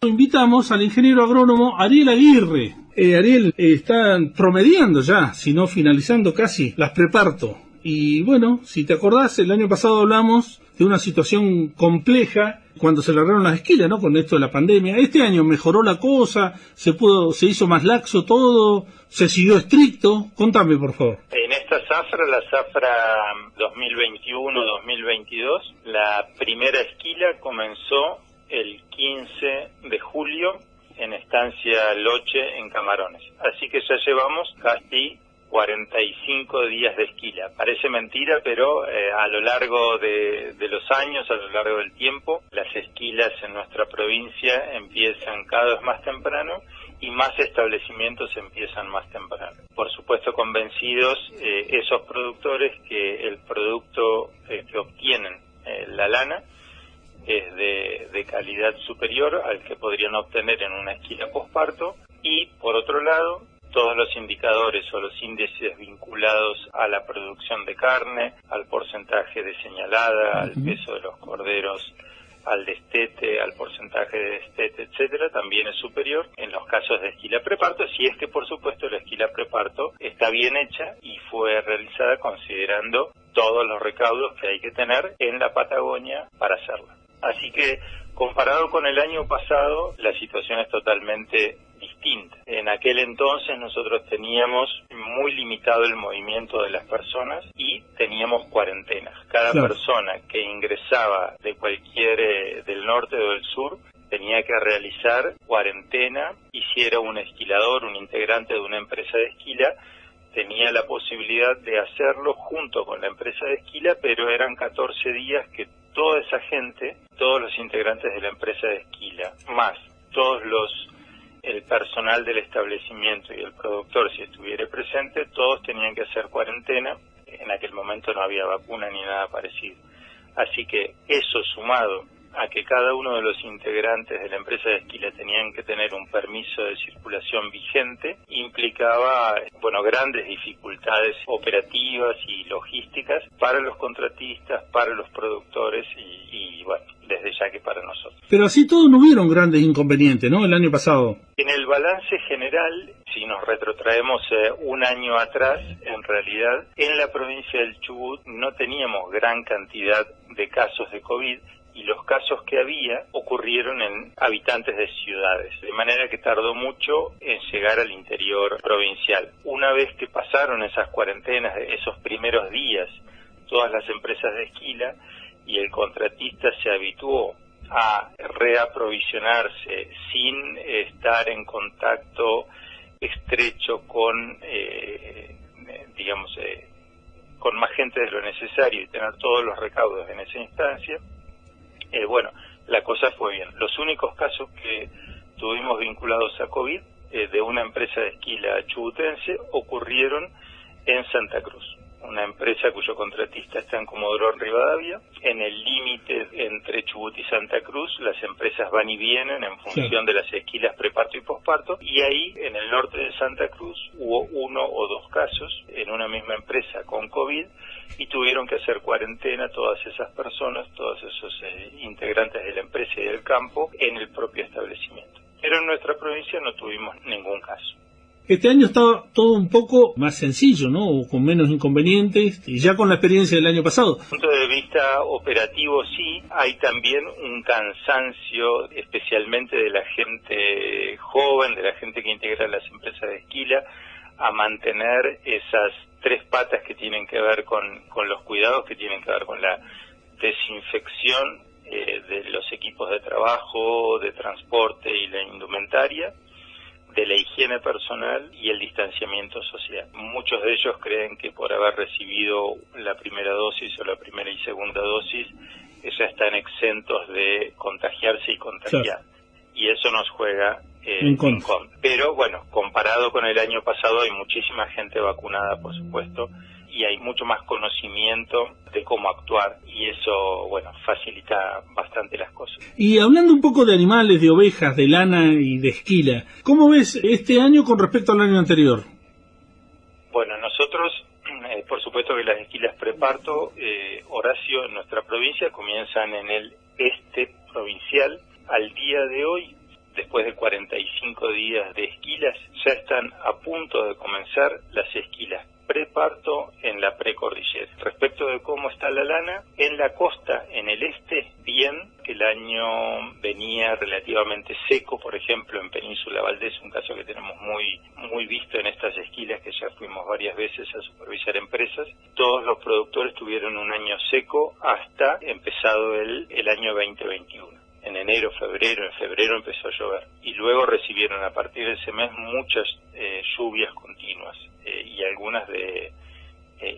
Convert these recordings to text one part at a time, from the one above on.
Invitamos al ingeniero agrónomo Ariel Aguirre. Ariel, están promediando ya, si no finalizando casi, las preparto. Y bueno, si te acordás, el año pasado hablamos de una situación compleja cuando se largaron las esquilas, ¿no? Con esto de la pandemia. Este año mejoró la cosa, se hizo más laxo todo, se siguió estricto. Contame, por favor. En esta zafra, la zafra 2021-2022, la primera esquila comenzó el 15 de julio en Estancia Loche, en Camarones. Así que ya llevamos casi 45 días de esquila. Parece mentira, pero a lo largo de los años, a lo largo del tiempo, las esquilas en nuestra provincia empiezan cada vez más temprano y más establecimientos empiezan más temprano. Por supuesto, convencidos esos productores que el producto que obtienen, la lana, es de calidad superior al que podrían obtener en una esquila posparto, y por otro lado, todos los indicadores o los índices vinculados a la producción de carne, al porcentaje de señalada, al peso de los corderos, al destete, al porcentaje de destete, etcétera, también es superior en los casos de esquila preparto, si es que por supuesto la esquila preparto está bien hecha y fue realizada considerando todos los recaudos que hay que tener en la Patagonia para hacerla. Así que, comparado con el año pasado, la situación es totalmente distinta. En aquel entonces nosotros teníamos muy limitado el movimiento de las personas y teníamos cuarentenas. Cada persona que ingresaba de cualquier del norte o del sur tenía que realizar cuarentena, y si era un esquilador, un integrante de una empresa de esquila, tenía la posibilidad de hacerlo junto con la empresa de esquila, pero eran 14 días que toda esa gente, todos los integrantes de la empresa de esquila, más el personal del establecimiento y el productor, si estuviera presente, todos tenían que hacer cuarentena. En aquel momento no había vacuna ni nada parecido. Así que eso, sumado a que cada uno de los integrantes de la empresa de esquila tenían que tener un permiso de circulación vigente, implicaba, grandes dificultades operativas y logísticas para los contratistas, para los productores y desde ya que para nosotros. Pero así todo no hubieron grandes inconvenientes, ¿no? El año pasado. En el balance general, si nos retrotraemos un año atrás, en realidad, en la provincia del Chubut no teníamos gran cantidad de casos de COVID, y los casos que había ocurrieron en habitantes de ciudades, de manera que tardó mucho en llegar al interior provincial. Una vez que pasaron esas cuarentenas, esos primeros días, todas las empresas de esquila y el contratista se habituó a reaprovisionarse sin estar en contacto estrecho con, con más gente de lo necesario y tener todos los recaudos en esa instancia, la cosa fue bien. Los únicos casos que tuvimos vinculados a COVID de una empresa de esquila chubutense ocurrieron en Santa Cruz, una empresa cuyo contratista está en Comodoro Rivadavia. En el límite entre Chubut y Santa Cruz, las empresas van y vienen en función de las esquilas preparto y posparto, y ahí, en el norte de Santa Cruz, hubo 1 o 2 casos en una misma empresa con COVID, y tuvieron que hacer cuarentena todas esas personas, todos esos integrantes de la empresa y del campo, en el propio establecimiento. Pero en nuestra provincia no tuvimos ningún caso. Este año está todo un poco más sencillo, ¿no? O con menos inconvenientes, y ya con la experiencia del año pasado. Desde el punto de vista operativo, sí, hay también un cansancio, especialmente de la gente joven, de la gente que integra las empresas de esquila, a mantener esas 3 patas que tienen que ver con los cuidados, que tienen que ver con la desinfección de los equipos de trabajo, de transporte y la indumentaria, de la higiene personal y el distanciamiento social. Muchos de ellos creen que por haber recibido la primera dosis o la primera y segunda dosis, ya están exentos de contagiarse y contagiar. Y eso nos juega en contra. Pero comparado con el año pasado, hay muchísima gente vacunada, por supuesto, y hay mucho más conocimiento de cómo actuar, y eso, facilita bastante las cosas. Y hablando un poco de animales, de ovejas, de lana y de esquila, ¿cómo ves este año con respecto al año anterior? Nosotros, por supuesto que las esquilas preparto, Horacio, en nuestra provincia, comienzan en el este provincial. Al día de hoy después de 45 días de esquilas, ya están a punto de comenzar las esquilas preparto en la precordillera. Respecto de cómo está la lana, en la costa, en el este, bien, que el año venía relativamente seco, por ejemplo, en Península Valdés, un caso que tenemos muy visto en estas esquilas, que ya fuimos varias veces a supervisar empresas. Todos los productores tuvieron un año seco hasta empezado el año 2021. En enero, en febrero empezó a llover. Y luego recibieron a partir de ese mes muchas lluvias continuas y algunas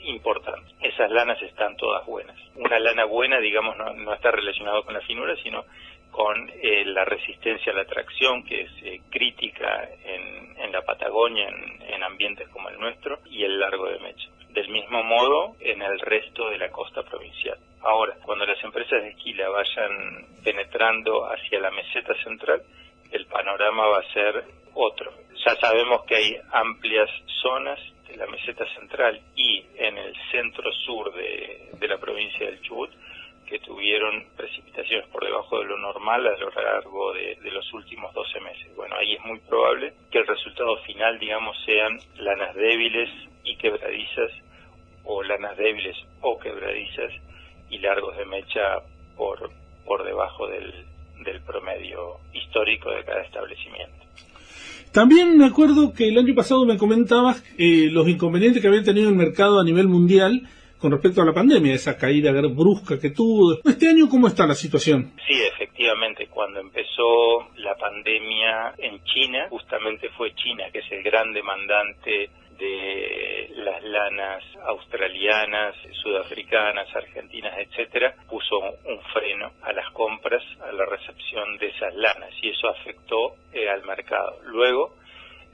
importantes. Esas lanas están todas buenas. Una lana buena, digamos, no está relacionado con la finura, sino con la resistencia a la tracción, que es crítica en la Patagonia, en ambientes como el nuestro, y el largo de mecha. Del mismo modo, en el resto de la costa provincial. Ahora, cuando las empresas de esquila vayan penetrando hacia la meseta central, el panorama va a ser otro. Ya sabemos que hay amplias zonas de la meseta central y en el centro-sur de la provincia del Chubut que tuvieron precipitaciones por debajo de lo normal a lo largo de los últimos 12 meses. Bueno, ahí es muy probable que el resultado final, digamos, sean lanas débiles y quebradizas, o lanas débiles o quebradizas y largos de mecha por debajo del promedio histórico de cada establecimiento. También me acuerdo que el año pasado me comentabas los inconvenientes que había tenido el mercado a nivel mundial con respecto a la pandemia, esa caída brusca que tuvo. ¿Este año cómo está la situación? Sí, efectivamente, cuando empezó la pandemia en China, justamente fue China, que es el gran demandante de las lanas australianas, sudafricanas, argentinas, etcétera, puso un freno a las compras, a la recepción de esas lanas, y eso afectó al mercado. Luego,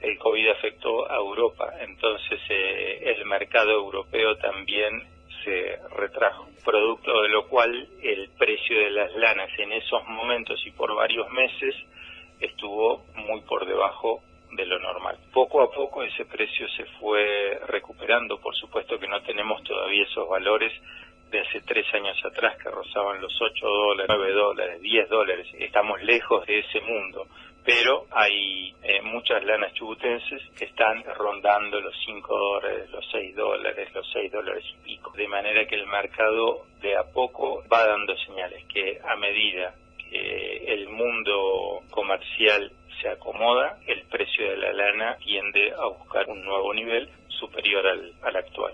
el COVID afectó a Europa, entonces el mercado europeo también se retrajo, producto de lo cual el precio de las lanas en esos momentos y por varios meses estuvo muy por debajo de lo normal. Poco a poco ese precio se fue recuperando. Por supuesto que no tenemos todavía esos valores de hace 3 años atrás que rozaban los $8, $9, $10. Estamos lejos de ese mundo, pero hay muchas lanas chubutenses que están rondando los $5, los $6, los $6 y pico. De manera que el mercado de a poco va dando señales que a medida que el mundo comercial se acomoda, el precio de la lana tiende a buscar un nuevo nivel superior al actual.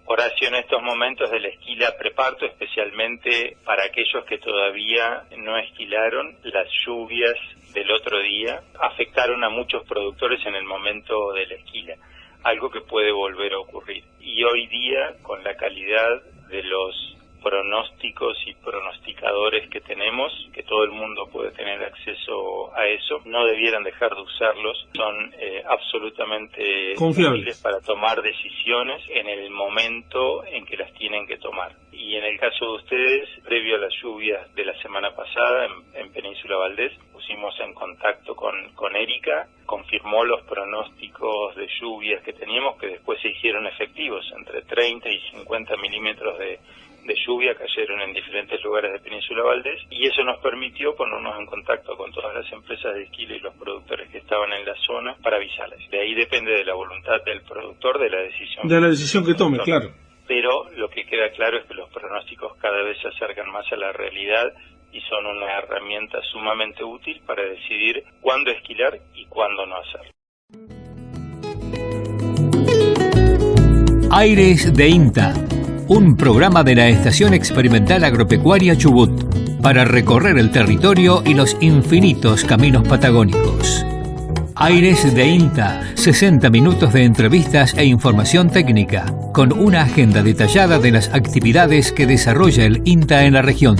Horacio, en estos momentos de la esquila preparto, especialmente para aquellos que todavía no esquilaron, las lluvias del otro día afectaron a muchos productores en el momento de la esquila, algo que puede volver a ocurrir. Y hoy día, con la calidad de los pronósticos y pronosticadores que tenemos, que todo el mundo puede tener acceso a eso, no debieran dejar de usarlos, son absolutamente útiles para tomar decisiones en el momento en que las tienen que tomar. Y en el caso de ustedes, previo a las lluvias de la semana pasada en Península Valdés, pusimos en contacto con Erika, confirmó los pronósticos de lluvias que teníamos, que después se hicieron efectivos, entre 30 y 50 milímetros de lluvia cayeron en diferentes lugares de Península Valdés, y eso nos permitió ponernos en contacto con todas las empresas de esquila y los productores que estaban en la zona para avisarles. De ahí depende de la voluntad del productor, de la decisión que tome, claro. Pero lo que queda claro es que los pronósticos cada vez se acercan más a la realidad y son una herramienta sumamente útil para decidir cuándo esquilar y cuándo no hacerlo. Aires de INTA, un programa de la Estación Experimental Agropecuaria Chubut para recorrer el territorio y los infinitos caminos patagónicos. Aires de INTA, 60 minutos de entrevistas e información técnica, con una agenda detallada de las actividades que desarrolla el INTA en la región.